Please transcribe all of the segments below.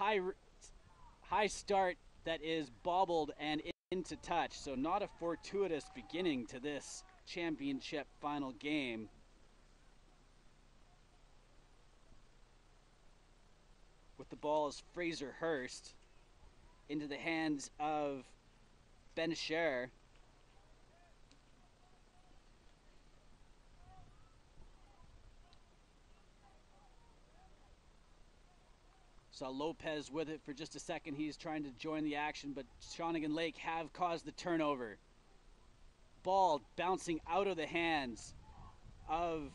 high start that is bobbled and into touch. So not a fortuitous beginning to this championship final game. With the ball is Fraser Hurst into the hands of Ben Scher. Saw Lopez with it for just a second. He's trying to join the action, but Shawnigan Lake have caused the turnover. Ball bouncing out of the hands of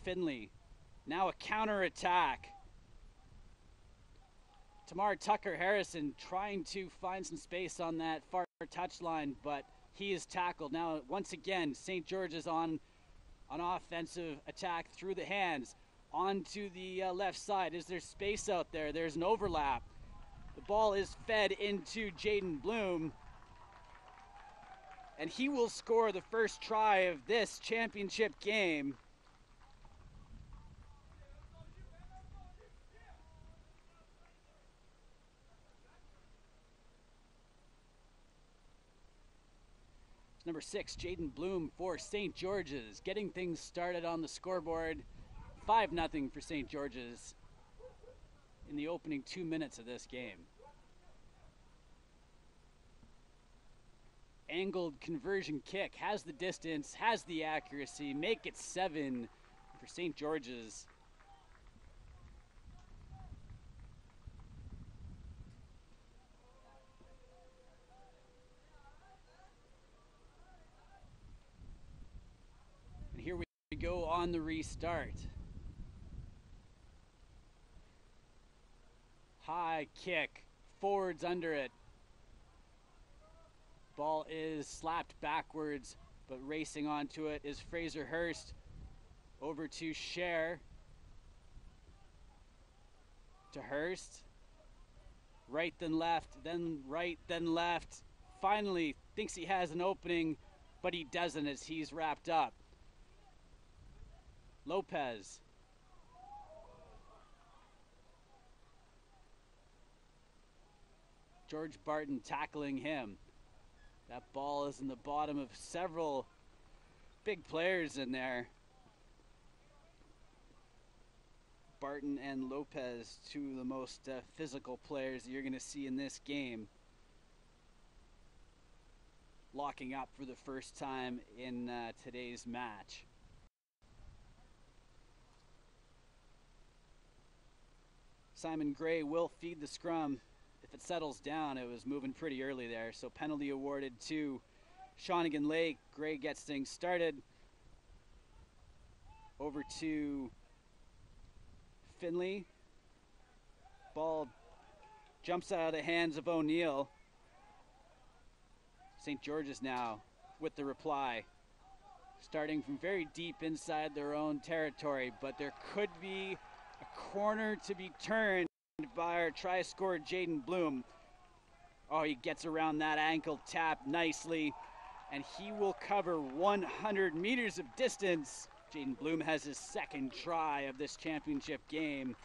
Finley. Now a counterattack. Tamar Tucker-Harrison trying to find some space on that far touchline, but he is tackled. Now, once again, St. George's on an offensive attack through the hands. Onto the left side. Is there space out there? There's an overlap. The ball is fed into Jaden Bloom. And he will score the first try of this championship game. Number 6, Jaden Bloom for St. George's, getting things started on the scoreboard. 5-0 for St. George's in the opening 2 minutes of this game. Angled conversion kick, has the distance, has the accuracy, make it 7 for St. George's. And here we go on the restart. High kick, forwards under it. Ball is slapped backwards, but racing onto it is Fraser Hurst. Over to Scher. To Hurst. Right then left, then right, then left. Finally thinks he has an opening, but he doesn't as he's wrapped up. Lopez. George Barton tackling him. That ball is in the bottom of several big players in there. Barton and Lopez, two of the most physical players that you're going to see in this game. Locking up for the first time in today's match. Simon Gray will feed the scrum. If it settles down, it was moving pretty early there. So penalty awarded to Shonigan Lake. Gray gets things started. Over to Finley. Ball jumps out of the hands of O'Neill. St. George's now with the reply. Starting from very deep inside their own territory, but there could be a corner to be turned by our try scorer Jaden Bloom. Oh, he gets around that ankle tap nicely, and he will cover 100 meters of distance. Jaden Bloom has his second try of this championship game.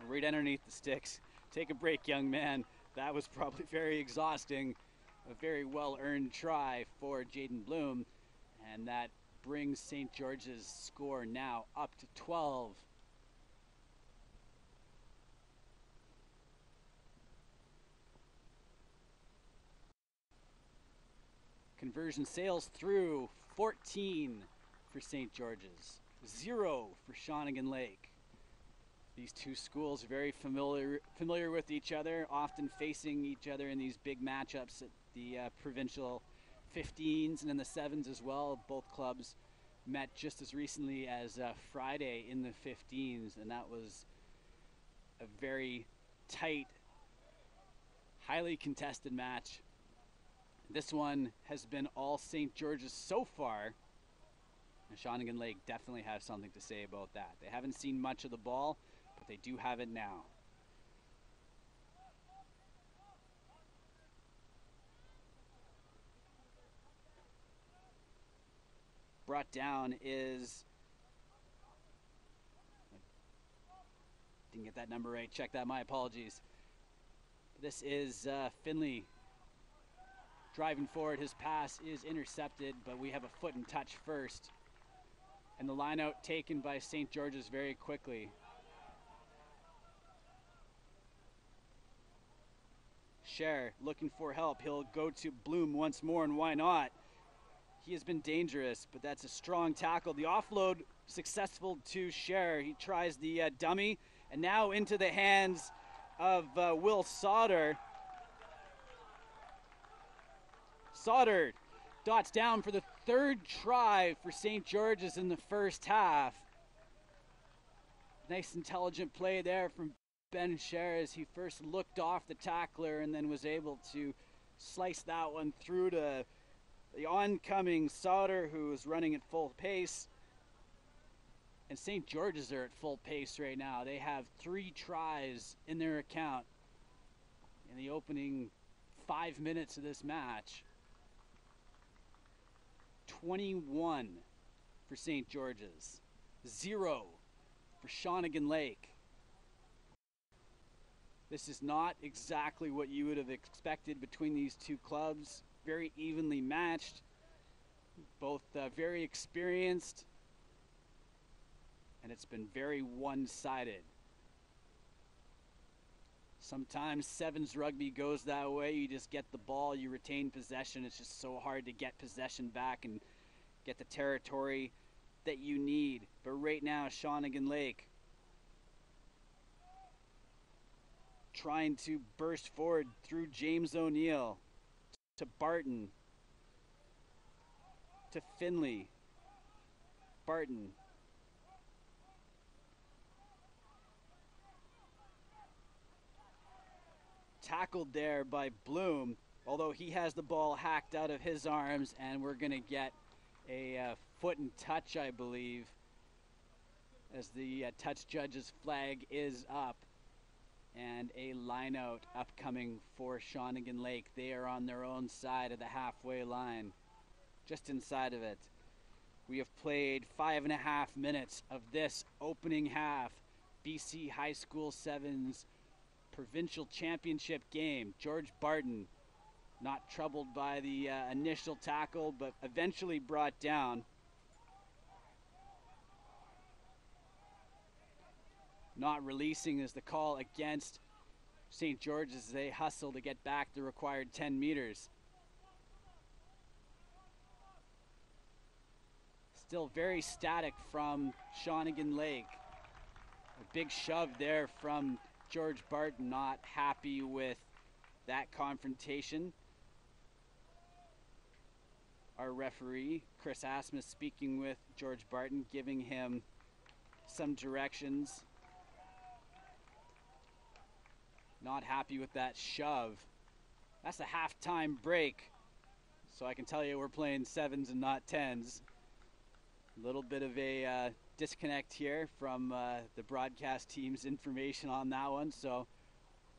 Right underneath the sticks. Take a break, young man. That was probably very exhausting. A very well-earned try for Jaden Bloom, and that brings St. George's score now up to 12. Conversion sails through. 14 for St. George's, 0 for Shawnigan Lake. These two schools are very familiar with each other, often facing each other in these big matchups at the Provincial 15s and in the 7s as well. Both clubs met just as recently as Friday in the 15s, and that was a very tight, highly contested match. This one has been all St. George's so far. And Shawnigan Lake definitely have something to say about that. They haven't seen much of the ball, but they do have it now. Brought down is Didn't get that number right. Check that. My apologies. This is Finley driving forward. His pass is intercepted, but we have a foot and touch first. And the line out taken by St. George's very quickly. Scher looking for help. He'll go to Bloom once more, and why not? He has been dangerous, but that's a strong tackle. The offload successful to Scher. He tries the dummy, and now into the hands of Will Sauter. Sauter dots down for the third try for St. George's in the first half. Nice intelligent play there from Ben Scher as he first looked off the tackler and then was able to slice that one through to the oncoming Sauter, who is running at full pace. And St. George's are at full pace right now. They have 3 tries in their account in the opening 5 minutes of this match. 21 for St. George's, 0 for Shonigan Lake. This is not exactly what you would have expected between these two clubs. Very evenly matched, both very experienced, and it's been very one-sided. Sometimes sevens rugby goes that way. You just get the ball, you retain possession. It's just so hard to get possession back and get the territory that you need. But right now, Shawnigan Lake trying to burst forward through James O'Neill to Barton to Finley. Barton tackled there by Bloom, although he has the ball hacked out of his arms, and we're going to get a foot and touch, I believe, as the touch judge's flag is up, and a line out upcoming for Shawnigan Lake. They are on their own side of the halfway line, just inside of it. We have played 5.5 minutes of this opening half BC High School Sevens Provincial Championship game. George Barton not troubled by the initial tackle, but eventually brought down. Not releasing is the call against St. George's as they hustle to get back the required 10 meters. Still very static from Shawnigan Lake. A big shove there from George Barton, not happy with that confrontation. Our referee, Chris Asmus, speaking with George Barton, giving him some directions. Not happy with that shove. That's a halftime break, so I can tell you we're playing sevens and not tens. A little bit of a disconnect here from the broadcast team's information on that one, so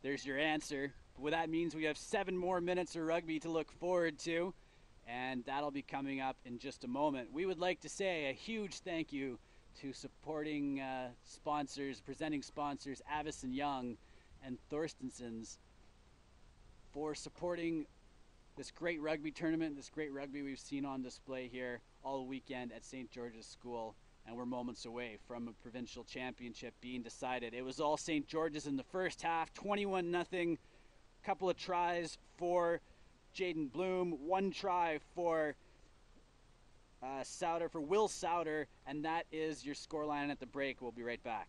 there's your answer. Well, that means we have 7 more minutes of rugby to look forward to, and that'll be coming up in just a moment. We would like to say a huge thank you to supporting sponsors, presenting sponsors, Avison Young and Thorstenson's, for supporting this great rugby tournament, this great rugby we've seen on display here all weekend at St. George's School. And we're moments away from a provincial championship being decided. It was all St. George's in the first half, 21-0. Couple of tries for Jaden Bloom, 1 try for Sauter, for Will Sauter, and that is your scoreline at the break. We'll be right back.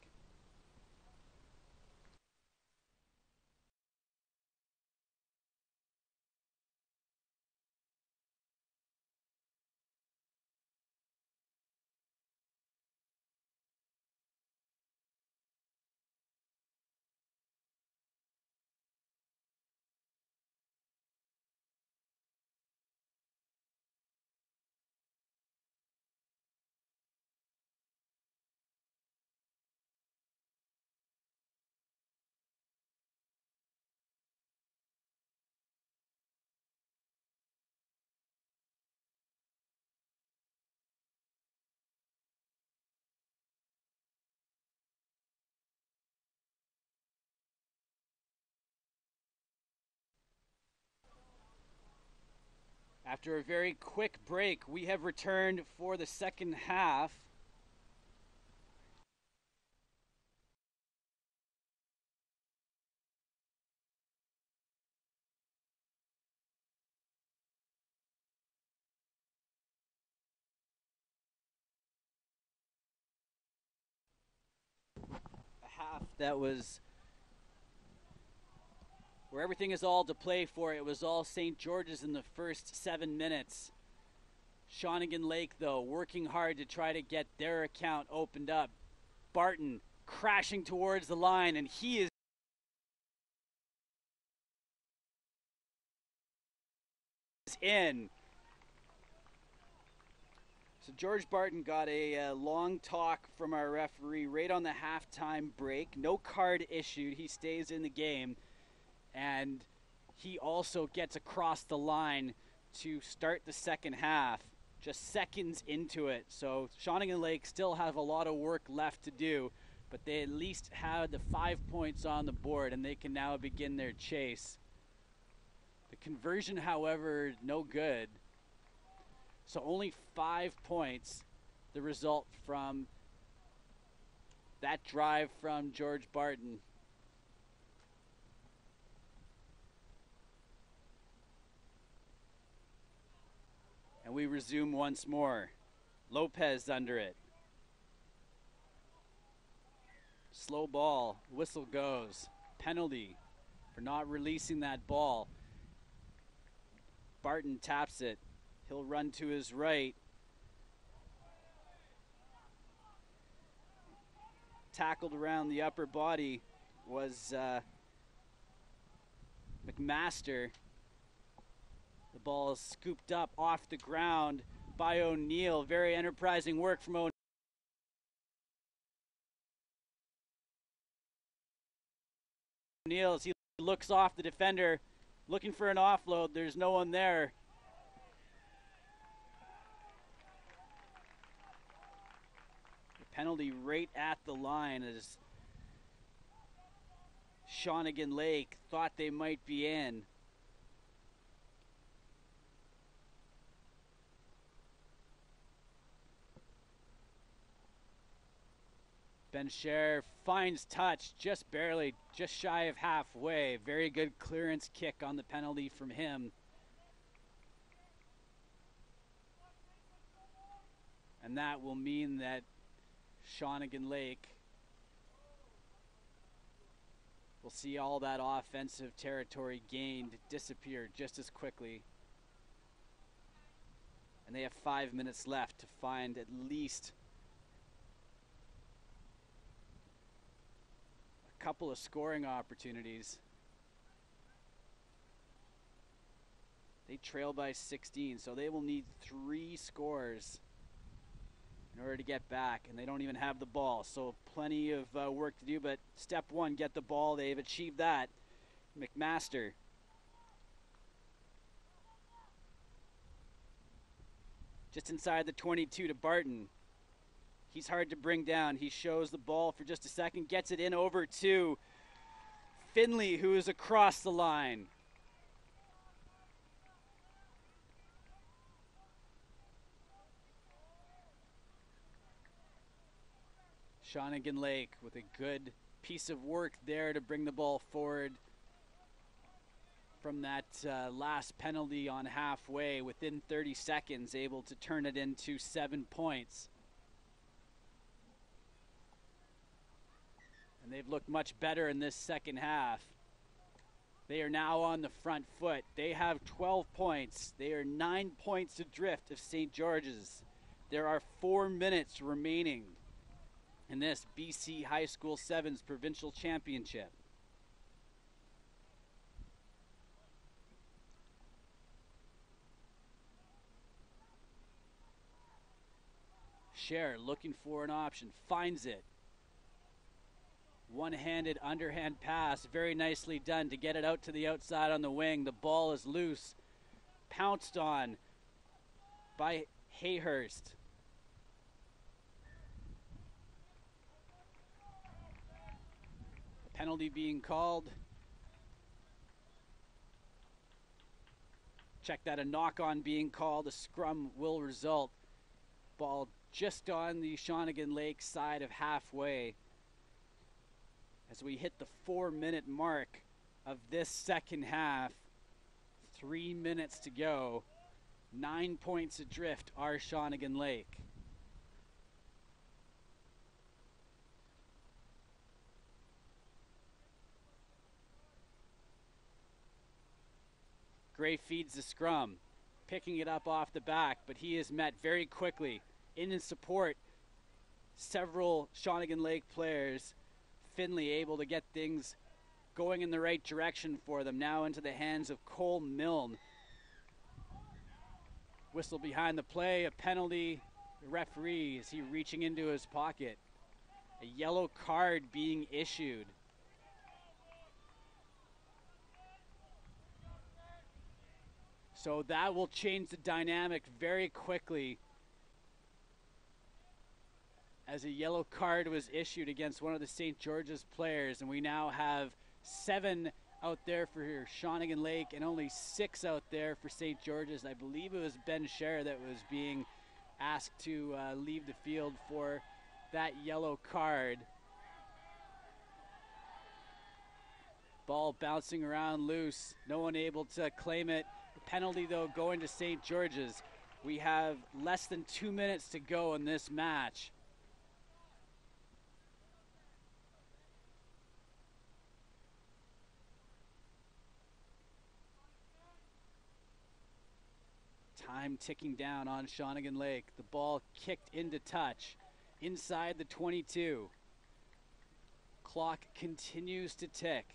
After a very quick break, we have returned for the second half. A half that was where everything is all to play for. It was all St. George's in the first 7 minutes. Shonigan Lake, though, working hard to try to get their account opened up. Barton crashing towards the line, and he is in. So George Barton got a long talk from our referee right on the halftime break. No card issued. He stays in the game. And he also gets across the line to start the second half, just seconds into it. So Shawnigan Lake still have a lot of work left to do, but they at least had the 5 points on the board, and they can now begin their chase. The conversion, however, no good. So only 5 points, the result from that drive from George Barton. And we resume once more. Lopez under it. Slow ball, whistle goes. Penalty for not releasing that ball. Barton taps it. He'll run to his right. Tackled around the upper body was McMaster. The ball is scooped up off the ground by O'Neill. Very enterprising work from O'Neill as he looks off the defender, looking for an offload. There's no one there. The penalty right at the line as Shawnigan Lake thought they might be in. Ben Scher finds touch just barely, just shy of halfway. Very good clearance kick on the penalty from him. And that will mean that Shawnigan Lake will see all that offensive territory gained disappear just as quickly. And they have 5 minutes left to find at least couple of scoring opportunities. They trail by 16, so they will need 3 scores in order to get back, and they don't even have the ball, so plenty of work to do. But step one, get the ball. They've achieved that. McMaster just inside the 22 to Barton. He's hard to bring down. He shows the ball for just a second, gets it in over to Finley, who is across the line. Shawnigan Lake with a good piece of work there to bring the ball forward from that last penalty on halfway. Within 30 seconds, able to turn it into 7 points. And they've looked much better in this second half. They are now on the front foot. They have 12 points. They are 9 points adrift of St. George's. There are 4 minutes remaining in this BC High School Sevens Provincial Championship. Scher looking for an option, finds it. One-handed underhand pass, very nicely done to get it out to the outside on the wing. The ball is loose, pounced on by Hayhurst. A penalty being called. Check that, a knock-on being called. A scrum will result. Ball just on the Shawnigan Lake side of halfway as we hit the 4-minute mark of this second half. 3 minutes to go. 9 points adrift are Shawnigan Lake. Gray feeds the scrum, picking it up off the back, but he is met very quickly. In his support, several Shawnigan Lake players. Finley able to get things going in the right direction for them. Now into the hands of Cole Milne. Whistle behind the play, a penalty. The referee, is he reaching into his pocket? A yellow card being issued. So that will change the dynamic very quickly, as a yellow card was issued against one of the St. George's players, and we now have 7 out there for Shawnigan Lake and only 6 out there for St. George's. I believe it was Ben Scher that was being asked to leave the field for that yellow card. Ball bouncing around loose, no one able to claim it. The penalty though going to St. George's. We have less than 2 minutes to go in this match. Time ticking down on Shawnigan Lake. The ball kicked into touch inside the 22. Clock continues to tick.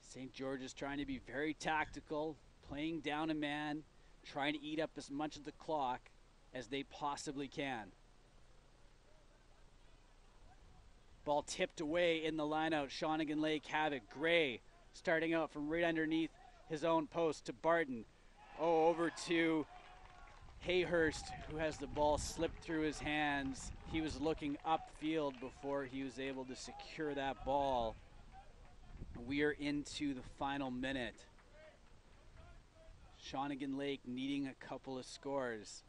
St. George's trying to be very tactical, playing down a man, trying to eat up as much of the clock as they possibly can. Ball tipped away in the lineout. Shawnigan Lake have it. Gray starting out from right underneath his own post to Barton. Oh, over to Hayhurst, who has the ball slipped through his hands. He was looking upfield before he was able to secure that ball. We are into the final minute. Shawnigan Lake needing a couple of scores.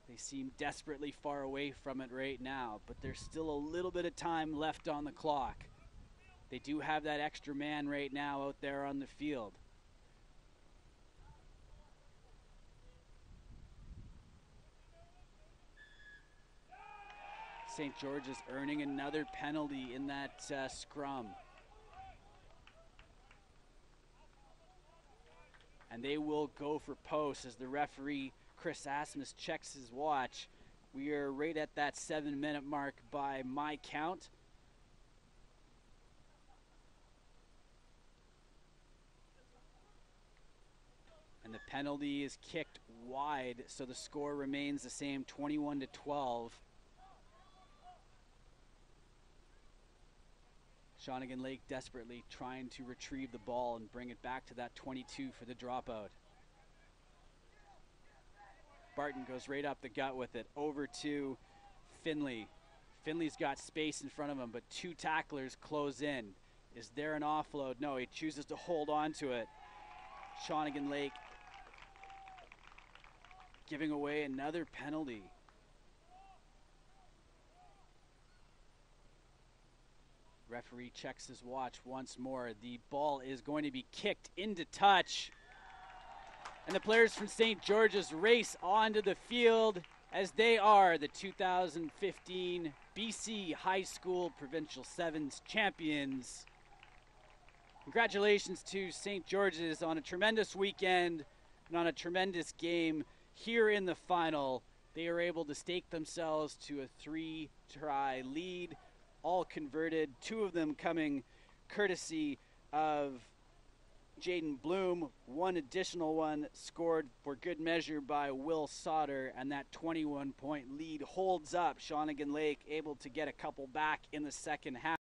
They seem desperately far away from it right now, but there's still a little bit of time left on the clock. They do have that extra man right now out there on the field. St. George's earning another penalty in that scrum. And they will go for post as the referee, Chris Asmus, checks his watch. We are right at that 7-minute mark by my count. And the penalty is kicked wide, so the score remains the same, 21-12. Shawnigan Lake desperately trying to retrieve the ball and bring it back to that 22 for the dropout. Barton goes right up the gut with it, over to Finley. Finley's got space in front of him, but 2 tacklers close in. Is there an offload? No, he chooses to hold on to it. Shawnigan Lake giving away another penalty. Referee checks his watch once more. The ball is going to be kicked into touch. And the players from St. George's race onto the field as they are the 2015 BC High School Provincial Sevens champions. Congratulations to St. George's on a tremendous weekend and on a tremendous game here in the final. They are able to stake themselves to a 3-try lead, all converted, 2 of them coming courtesy of Jaden Bloom. 1 additional one scored for good measure by Will Sauter, and that 21-point lead holds up. Shawnigan Lake able to get a couple back in the second half.